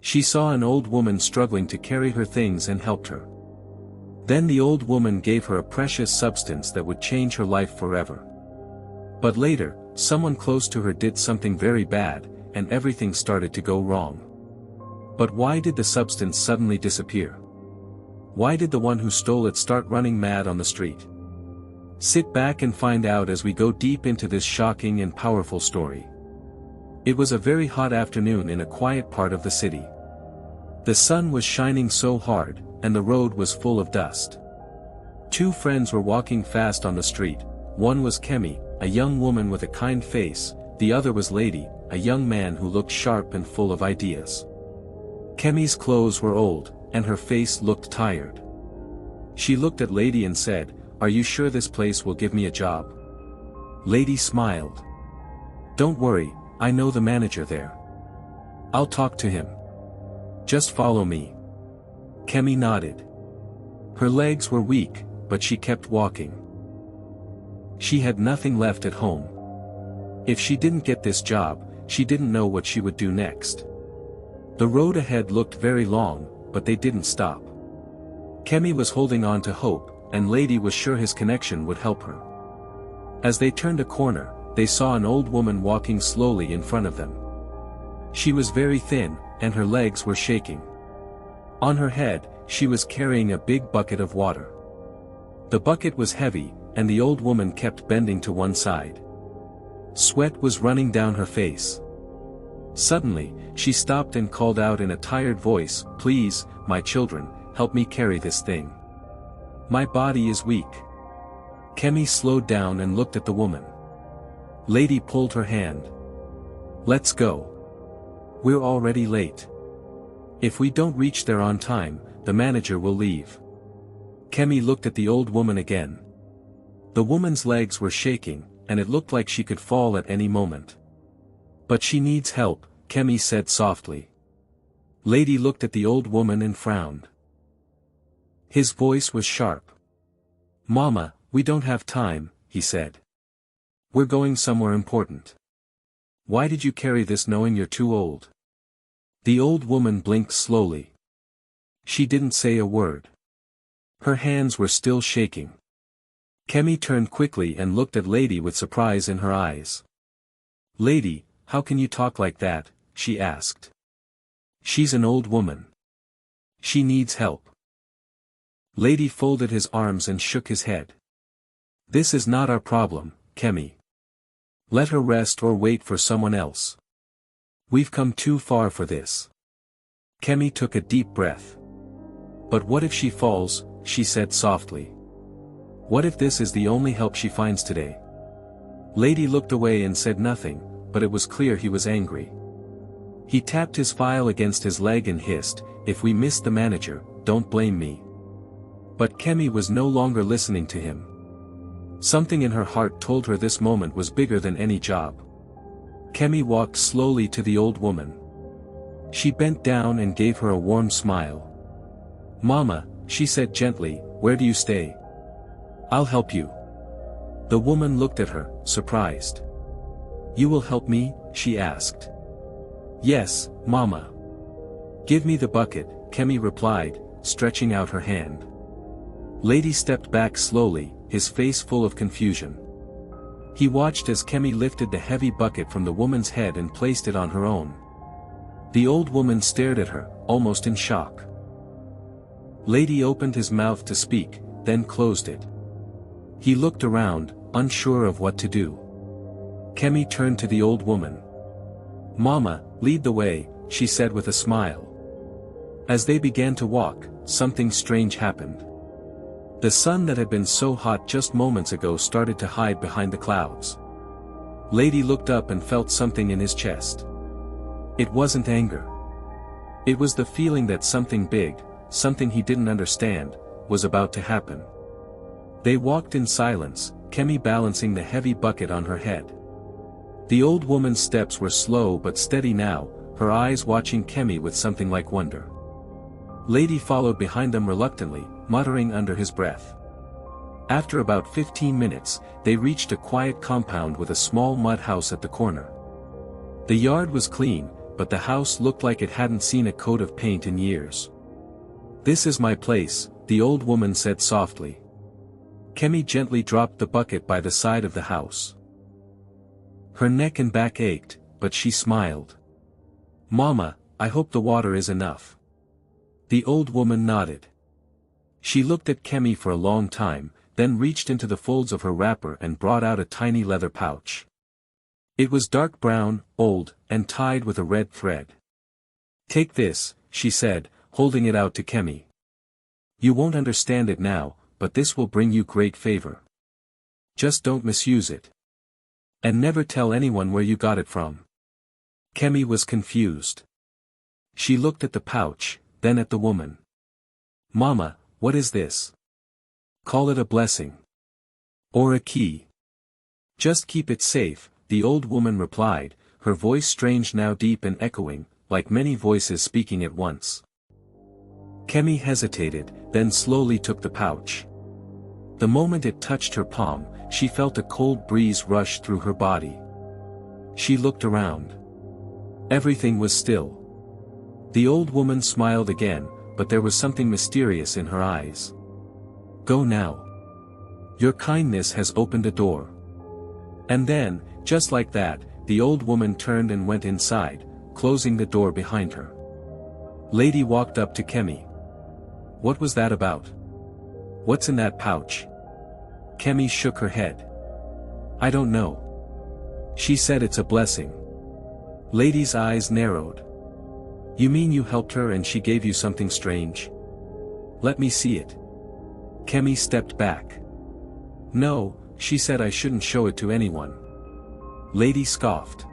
She saw an old woman struggling to carry her things and helped her. Then the old woman gave her a precious substance that would change her life forever. But later, someone close to her did something very bad, and everything started to go wrong. But why did the substance suddenly disappear? Why did the one who stole it start running mad on the street? Sit back and find out as we go deep into this shocking and powerful story. It was a very hot afternoon in a quiet part of the city. The sun was shining so hard, and the road was full of dust. Two friends were walking fast on the street. One was Kemi, a young woman with a kind face, the other was Lady, a young man who looked sharp and full of ideas. Kemi's clothes were old, and her face looked tired. She looked at Lady and said, "Are you sure this place will give me a job?" Lady smiled. "Don't worry, I know the manager there. I'll talk to him. Just follow me." Kemi nodded. Her legs were weak, but she kept walking. She had nothing left at home. If she didn't get this job, she didn't know what she would do next. The road ahead looked very long, but they didn't stop. Kemi was holding on to hope, and Lady was sure his connection would help her. As they turned a corner, they saw an old woman walking slowly in front of them. She was very thin, and her legs were shaking. On her head, she was carrying a big bucket of water. The bucket was heavy, and the old woman kept bending to one side. Sweat was running down her face. Suddenly, she stopped and called out in a tired voice, "Please, my children, help me carry this thing. My body is weak." Kemi slowed down and looked at the woman. Lady pulled her hand. "Let's go. We're already late. If we don't reach there on time, the manager will leave." Kemi looked at the old woman again. The woman's legs were shaking, and it looked like she could fall at any moment. "But she needs help," Kemi said softly. Lady looked at the old woman and frowned. His voice was sharp. "Mama, we don't have time," he said. "We're going somewhere important. Why did you carry this knowing you're too old?" The old woman blinked slowly. She didn't say a word. Her hands were still shaking. Kemi turned quickly and looked at Lady with surprise in her eyes. "Lady, how can you talk like that?" she asked. "She's an old woman. She needs help." Lady folded his arms and shook his head. "This is not our problem, Kemi. Let her rest or wait for someone else. We've come too far for this." Kemi took a deep breath. "But what if she falls?" she said softly. "What if this is the only help she finds today?" Lady looked away and said nothing, but it was clear he was angry. He tapped his file against his leg and hissed, "If we miss the manager, don't blame me." But Kemi was no longer listening to him. Something in her heart told her this moment was bigger than any job. Kemi walked slowly to the old woman. She bent down and gave her a warm smile. "Mama," she said gently, "where do you stay? I'll help you." The woman looked at her, surprised. "You will help me?" she asked. "Yes, Mama." "Give me the bucket," Kemi replied, stretching out her hand. Lady stepped back slowly, his face full of confusion. He watched as Kemi lifted the heavy bucket from the woman's head and placed it on her own. The old woman stared at her, almost in shock. Lady opened his mouth to speak, then closed it. He looked around, unsure of what to do. Kemi turned to the old woman. "Mama, lead the way," she said with a smile. As they began to walk, something strange happened. The sun that had been so hot just moments ago started to hide behind the clouds. Lady looked up and felt something in his chest. It wasn't anger. It was the feeling that something big, something he didn't understand, was about to happen. They walked in silence, Kemi balancing the heavy bucket on her head. The old woman's steps were slow but steady now, her eyes watching Kemi with something like wonder. Lady followed behind them reluctantly, muttering under his breath. After about 15 minutes, they reached a quiet compound with a small mud house at the corner. The yard was clean, but the house looked like it hadn't seen a coat of paint in years. "This is my place," the old woman said softly. Kemi gently dropped the bucket by the side of the house. Her neck and back ached, but she smiled. "Mama, I hope the water is enough." The old woman nodded. She looked at Kemi for a long time, then reached into the folds of her wrapper and brought out a tiny leather pouch. It was dark brown, old, and tied with a red thread. "Take this," she said, holding it out to Kemi. "You won't understand it now, but this will bring you great favor. Just don't misuse it. And never tell anyone where you got it from." Kemi was confused. She looked at the pouch, then at the woman. "Mama, what is this?" "Call it a blessing. Or a key. Just keep it safe," the old woman replied, her voice strange now deep and echoing, like many voices speaking at once. Kemi hesitated, then slowly took the pouch. The moment it touched her palm, she felt a cold breeze rush through her body. She looked around. Everything was still. The old woman smiled again, but there was something mysterious in her eyes. "Go now. Your kindness has opened a door." And then, just like that, the old woman turned and went inside, closing the door behind her. Lady walked up to Kemi. "What was that about? What's in that pouch?" Kemi shook her head. "I don't know. She said it's a blessing." Lady's eyes narrowed. "You mean you helped her and she gave you something strange?" "Let me see it." Kemi stepped back. "No, she said I shouldn't show it to anyone." Lady scoffed.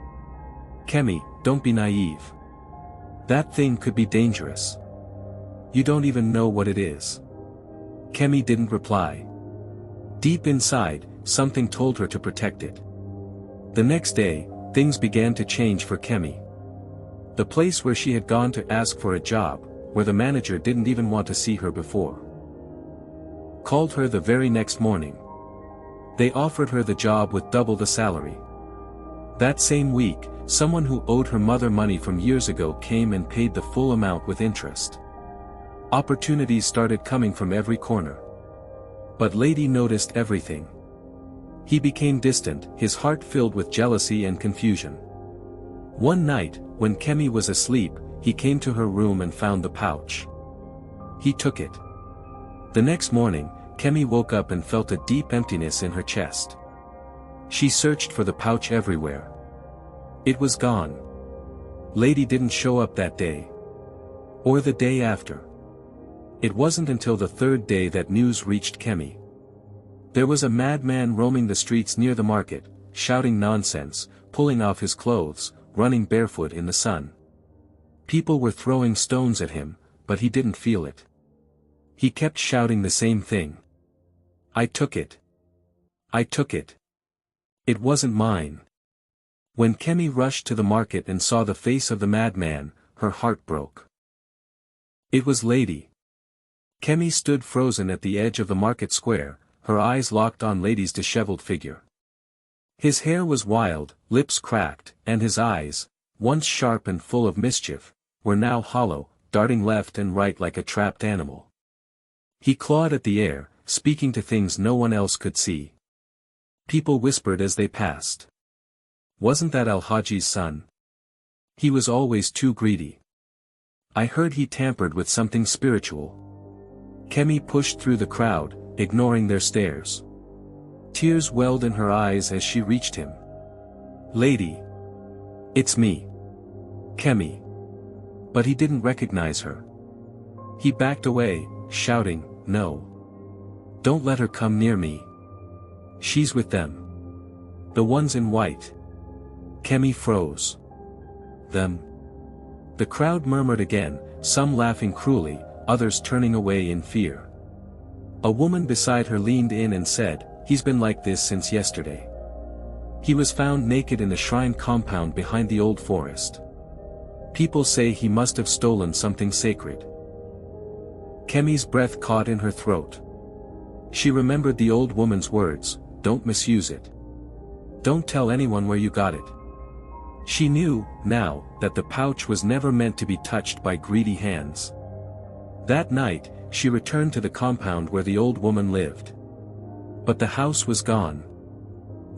"Kemi, don't be naive. That thing could be dangerous. You don't even know what it is." Kemi didn't reply. Deep inside, something told her to protect it. The next day, things began to change for Kemi. The place where she had gone to ask for a job, where the manager didn't even want to see her before, called her the very next morning. They offered her the job with double the salary. That same week, someone who owed her mother money from years ago came and paid the full amount with interest. Opportunities started coming from every corner. But Lady noticed everything. He became distant, his heart filled with jealousy and confusion. One night, when Kemi was asleep, he came to her room and found the pouch. He took it. The next morning, Kemi woke up and felt a deep emptiness in her chest. She searched for the pouch everywhere. It was gone. Lady didn't show up that day. Or the day after. It wasn't until the third day that news reached Kemi. There was a madman roaming the streets near the market, shouting nonsense, pulling off his clothes, running barefoot in the sun. People were throwing stones at him, but he didn't feel it. He kept shouting the same thing. "I took it. I took it. It wasn't mine." When Kemi rushed to the market and saw the face of the madman, her heart broke. It was Lady. Kemi stood frozen at the edge of the market square, her eyes locked on Lady's disheveled figure. His hair was wild, lips cracked, and his eyes, once sharp and full of mischief, were now hollow, darting left and right like a trapped animal. He clawed at the air, speaking to things no one else could see. People whispered as they passed. "Wasn't that Al-Haji's son? He was always too greedy. I heard he tampered with something spiritual." Kemi pushed through the crowd, ignoring their stares. Tears welled in her eyes as she reached him. "Lady. It's me. Kemi." But he didn't recognize her. He backed away, shouting, "No. Don't let her come near me. She's with them. The ones in white." Kemi froze. "Them?" The crowd murmured again, some laughing cruelly, others turning away in fear. A woman beside her leaned in and said, "He's been like this since yesterday. He was found naked in the shrine compound behind the old forest. People say he must have stolen something sacred." Kemi's breath caught in her throat. She remembered the old woman's words, "Don't misuse it. Don't tell anyone where you got it." She knew, now, that the pouch was never meant to be touched by greedy hands. That night, she returned to the compound where the old woman lived. But the house was gone.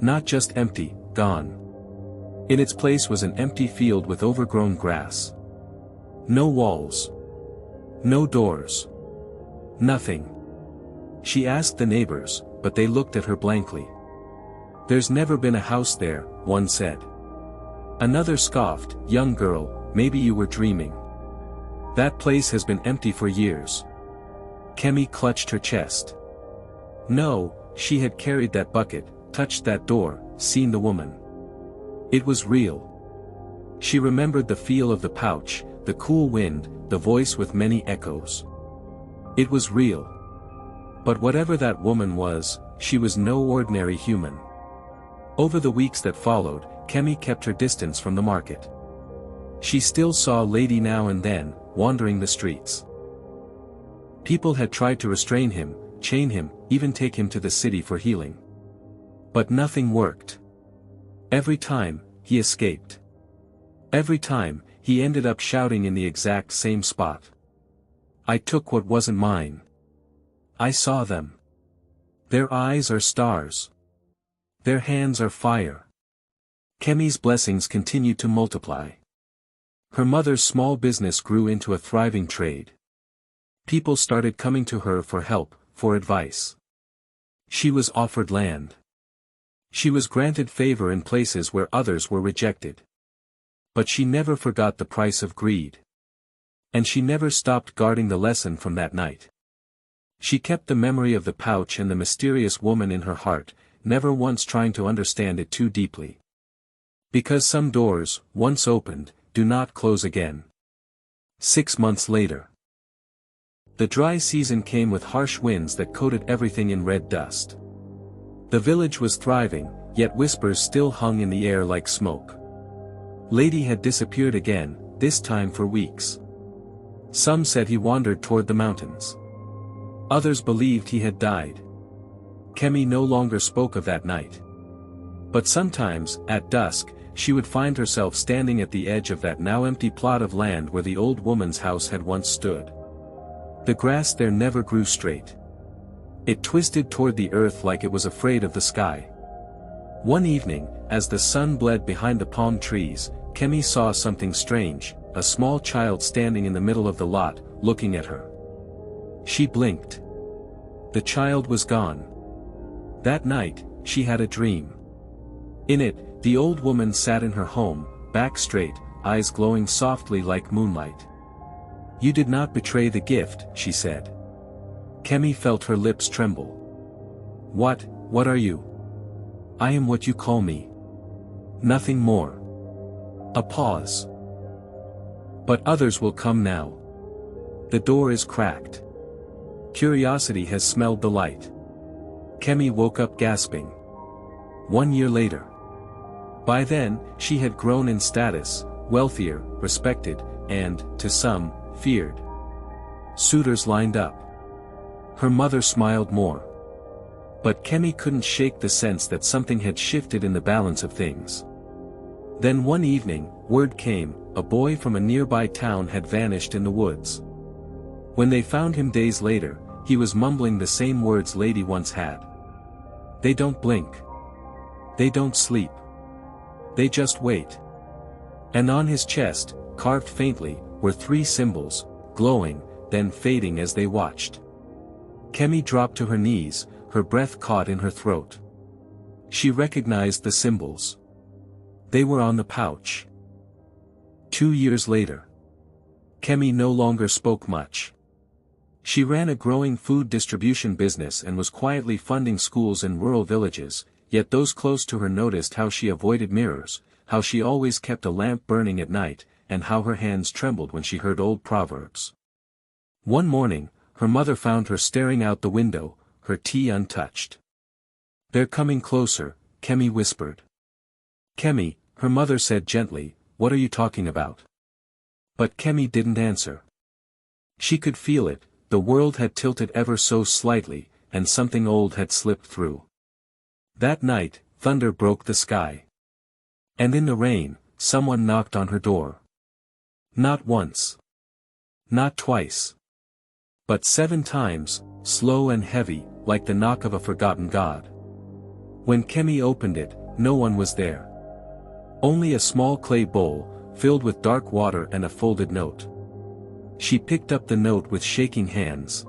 Not just empty, gone. In its place was an empty field with overgrown grass. No walls. No doors. Nothing. She asked the neighbors, but they looked at her blankly. "There's never been a house there," one said. Another scoffed, "Young girl, maybe you were dreaming. That place has been empty for years." Kemi clutched her chest. No, she had carried that bucket, touched that door, seen the woman. It was real. She remembered the feel of the pouch, the cool wind, the voice with many echoes. It was real. But whatever that woman was, she was no ordinary human. Over the weeks that followed, Kemi kept her distance from the market. She still saw Lady now and then, wandering the streets. People had tried to restrain him, chain him, even take him to the city for healing. But nothing worked. Every time, he escaped. Every time, he ended up shouting in the exact same spot. "I took what wasn't mine. I saw them. Their eyes are stars. Their hands are fire." Kemi's blessings continued to multiply. Her mother's small business grew into a thriving trade. People started coming to her for help, for advice. She was offered land. She was granted favor in places where others were rejected. But she never forgot the price of greed. And she never stopped guarding the lesson from that night. She kept the memory of the pouch and the mysterious woman in her heart, never once trying to understand it too deeply. Because some doors, once opened, do not close again. 6 months later. The dry season came with harsh winds that coated everything in red dust. The village was thriving, yet whispers still hung in the air like smoke. Lady had disappeared again, this time for weeks. Some said he wandered toward the mountains. Others believed he had died. Kemi no longer spoke of that night. But sometimes, at dusk, she would find herself standing at the edge of that now empty plot of land where the old woman's house had once stood. The grass there never grew straight. It twisted toward the earth like it was afraid of the sky. One evening, as the sun bled behind the palm trees, Kemi saw something strange, a small child standing in the middle of the lot, looking at her. She blinked. The child was gone. That night, she had a dream. In it, the old woman sat in her home, back straight, eyes glowing softly like moonlight. "You did not betray the gift," she said. Kemi felt her lips tremble. What are you?" "I am what you call me. Nothing more." A pause. "But others will come now. The door is cracked. Curiosity has smelled the light." Kemi woke up gasping. 1 year later. By then, she had grown in status, wealthier, respected, and, to some, feared. Suitors lined up. Her mother smiled more. But Kemi couldn't shake the sense that something had shifted in the balance of things. Then one evening, word came, a boy from a nearby town had vanished in the woods. When they found him days later, he was mumbling the same words Lady once had. "They don't blink. They don't sleep. They just wait." And on his chest, carved faintly, were 3 symbols, glowing, then fading as they watched. Kemi dropped to her knees, her breath caught in her throat. She recognized the symbols. They were on the pouch. 2 years later. Kemi no longer spoke much. She ran a growing food distribution business and was quietly funding schools in rural villages, yet those close to her noticed how she avoided mirrors, how she always kept a lamp burning at night, and how her hands trembled when she heard old proverbs. One morning, her mother found her staring out the window, her tea untouched. "They're coming closer," Kemi whispered. "Kemi," her mother said gently, "what are you talking about?" But Kemi didn't answer. She could feel it, the world had tilted ever so slightly, and something old had slipped through. That night, thunder broke the sky. And in the rain, someone knocked on her door. Not once. Not twice. But 7 times, slow and heavy, like the knock of a forgotten god. When Kemi opened it, no one was there. Only a small clay bowl, filled with dark water and a folded note. She picked up the note with shaking hands.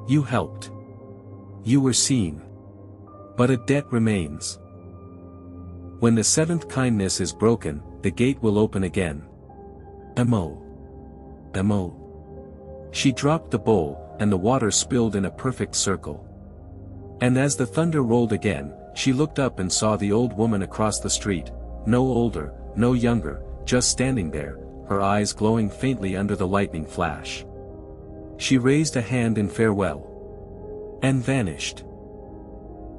You helped. You were seen. But a debt remains. When the 7th kindness is broken, the gate will open again. Emo. Emo. She dropped the bowl, and the water spilled in a perfect circle. And as the thunder rolled again, she looked up and saw the old woman across the street, no older, no younger, just standing there, her eyes glowing faintly under the lightning flash. She raised a hand in farewell. And vanished.